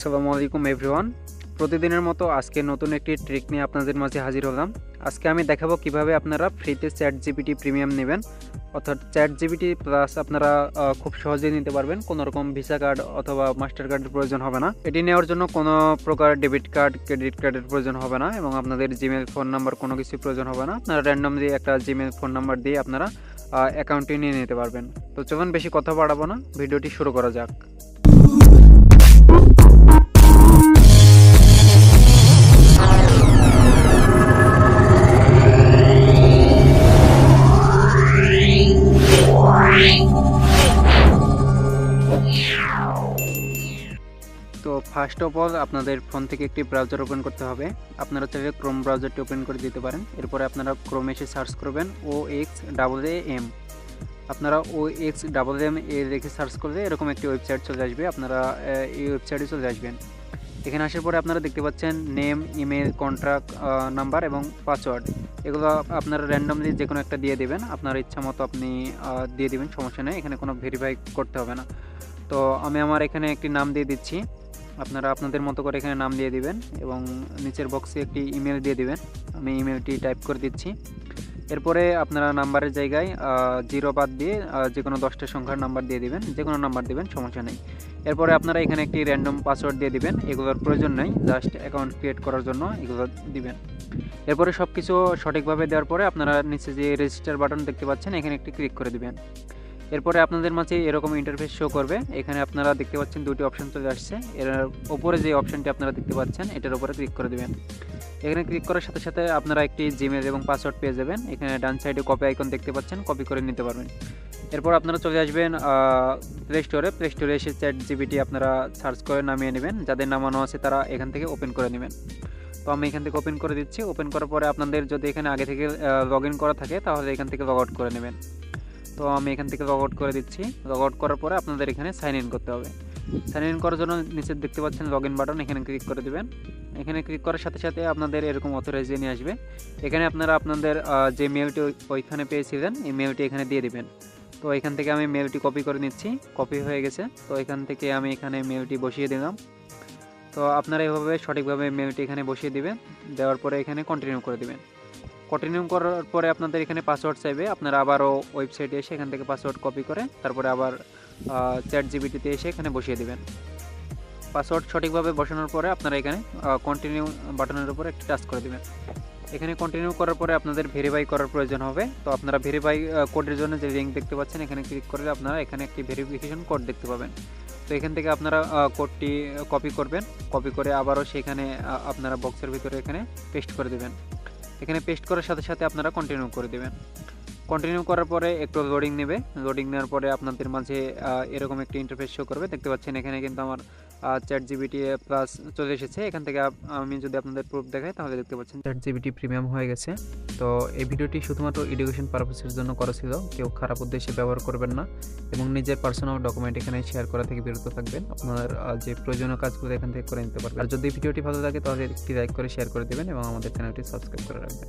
আসসালামু আলাইকুম এভরিওয়ান। প্রতিদিনের মতো আজকে নতুন একটি ট্রিক নিয়ে আপনাদের মাঝে হাজির হলাম। আজকে আমি দেখাবো কিভাবে আপনারা ফ্রিতে চ্যাটজিপিটি প্রিমিয়াম নেবেন, অর্থাৎ চ্যাটজিপিটি প্লাস আপনারা খুব সহজেই নিতে পারবেন। কোনো রকম ভিসা কার্ড অথবা মাস্টার কার্ডের প্রয়োজন হবে না। এটি নেওয়ার জন্য কোনো প্রকার ডেবিট কার্ড, ক্রেডিট কার্ডের প্রয়োজন হবে না এবং আপনাদের জিমেল ফোন নাম্বার কোনো কিছু প্রয়োজন হবে না। আপনারা র্যান্ডমলি একটা জিমেল ফোন নাম্বার দিয়ে আপনারা অ্যাকাউন্টে নিয়ে নিতে পারবেন। তো চলুন বেশি কথা বাড়াবো না, ভিডিওটি শুরু করা যাক। তো ফার্স্ট অফ অল আপনাদের ফোন থেকে একটি ব্রাউজার ওপেন করতে হবে। আপনারা চাইলে ক্রোম ব্রাউজারটি ওপেন করে দিতে পারেন। এরপরে আপনারা ক্রোমে এসে সার্চ করবেন OXAAM। আপনারা OXAAM লিখে সার্চ করলে এরকম একটি ওয়েবসাইট চলে আসবে। আপনারা এই ওয়েবসাইটে চলে আসবেন। এখানে আসার পরে আপনারা দেখতে পাচ্ছেন নেম, ইমেল, কন্ট্রাক্ট নাম্বার এবং পাসওয়ার্ড। এগুলো আপনারা র্যান্ডমলি যে কোনো একটা দিয়ে দেবেন। আপনার ইচ্ছা মতো আপনি দিয়ে দেবেন, সমস্যা নেই। এখানে কোনো ভেরিফাই করতে হবে না। তো আমি আমার এখানে একটি নাম দিয়ে দিচ্ছি। আপনারা আপনাদের মতো করে এখানে নাম দিয়ে দিবেন এবং নিচের বক্সে একটি ইমেল দিয়ে দিবেন। আমি ইমেলটি টাইপ করে দিচ্ছি। এরপরে আপনারা নাম্বারের জায়গায় 0 বাদ দিয়ে যে কোনো 10টা সংখ্যার নাম্বার দিয়ে দিবেন, যে কোনো নাম্বার দিবেন, সমস্যা নেই। এরপরে আপনারা এখানে একটি র্যান্ডম পাসওয়ার্ড দিয়ে দিবেন। এগুলোর প্রয়োজন নেই, জাস্ট অ্যাকাউন্ট ক্রিয়েট করার জন্য এগুলো দিবেন। এরপরে সব কিছু সঠিকভাবে দেওয়ার পরে আপনারা নিচে যে রেজিস্টার বাটন দেখতে পাচ্ছেন এখানে একটি ক্লিক করে দিবেন। এরপরে আপনাদের মাঝে এরকম ইন্টারফেস শো করবে। এখানে আপনারা দেখতে পাচ্ছেন দুটি অপশন চলে আসছে। এর উপরে যে অপশনটি আপনারা দেখতে পাচ্ছেন এটার উপরে ক্লিক করে দেবেন। এখানে ক্লিক করার সাথে সাথে আপনারা একটি জিমেল এবং পাসওয়ার্ড পেয়ে যাবেন। এখানে ডান সাইডে কপি আইকন দেখতে পাচ্ছেন, কপি করে নিতে পারবেন। এরপর আপনারা চলে আসবেন প্লে স্টোরে এসে চ্যাটজিপিটি আপনারা সার্চ করে নামিয়ে নেবেন। যাদের নামানো আছে তারা এখান থেকে ওপেন করে নেবেন। তো আমি এখান থেকে ওপেন করে দিচ্ছি। ওপেন করার পরে আপনাদের যদি এখানে আগে থেকে লগ ইন করা থাকে তাহলে এখান থেকে লগ আউট করে নেবেন। তো আমি এখান থেকে লগ আউট করে দিচ্ছি। লগ আউট করার পরে আপনাদের এখানে সাইন ইন করতে হবে। সাইন ইন করার জন্য নিচে দেখতে পাচ্ছেন লগ ইন বাটন, এখানে ক্লিক করে দেবেন। এখানে ক্লিক করার সাথে সাথে আপনাদের এরকম অথরাইজে নিয়ে আসবে। এখানে আপনারা আপনাদের যে মেলটি ওইখানে পেয়েছিলেন এই মেলটি এখানে দিয়ে দেবেন। তো এখান থেকে আমি মেলটি কপি করে নিচ্ছি। কপি হয়ে গেছে। তো এখান থেকে আমি এখানে মেলটি বসিয়ে দিলাম। তো আপনারা এভাবে সঠিকভাবে মেলটি এখানে বসিয়ে দিবেন। দেওয়ার পরে এখানে কন্টিনিউ করে দিবেন। কন্টিনিউ করার পরে আপনাদের এখানে পাসওয়ার্ড চাইবে। আপনারা আবারও ওয়েবসাইটে এসে এখান থেকে পাসওয়ার্ড কপি করে তারপরে আবার চ্যাটজিপিটিতে এসে এখানে বসিয়ে দেবেন। পাসওয়ার্ড সঠিকভাবে বসানোর পরে আপনারা এখানে কন্টিনিউ বাটনের উপরে একটি টাচ করে দেবেন। এখানে কন্টিনিউ করার পরে আপনাদের ভেরিফাই করার প্রয়োজন হবে। তো আপনারা ভেরিফাই কোডের জন্য যে লিঙ্ক দেখতে পাচ্ছেন এখানে ক্লিক করলে আপনারা এখানে একটি ভেরিফিকেশন কোড দেখতে পাবেন। তো এখান থেকে আপনারা কোডটি কপি করবেন। কপি করে আবারও সেখানে আপনারা বক্সের ভিতরে এখানে পেস্ট করে দেবেন। এখানে পেস্ট করার সাথে সাথে আপনারা কন্টিনিউ করে দেবেন। কন্টিনিউ করার পরে একটু লোডিং নেবে। লোডিং নেওয়ার পরে আপনাদের মাঝে এরকম একটি ইন্টারফেস শো করবে। দেখতে পাচ্ছেন এখানে কিন্তু আমার চ্যাটজিপিটি প্লাস চলে এসেছে। এখান থেকে আমি যদি আপনাদের প্রুফ দেখাই তাহলে দেখতে পাচ্ছেন চ্যাটজিপিটি প্রিমিয়াম হয়ে গেছে। তো এই ভিডিওটি শুধুমাত্র এডুকেশন পারপাসের জন্য করা ছিল, কেউ খারাপ উদ্দেশ্যে ব্যবহার করবেন না এবং নিজের পার্সোনাল ডকুমেন্ট এখানে শেয়ার করা থেকে বিরত থাকবেন। আপনার যে প্রয়োজনীয় কাজগুলো এখান থেকে করে নিতে পারবেন। আর যদি ভিডিওটি ভালো লাগে তাহলে একটি লাইক করে শেয়ার করে দেবেন এবং আমাদের চ্যানেলটি সাবস্ক্রাইব করে রাখবেন।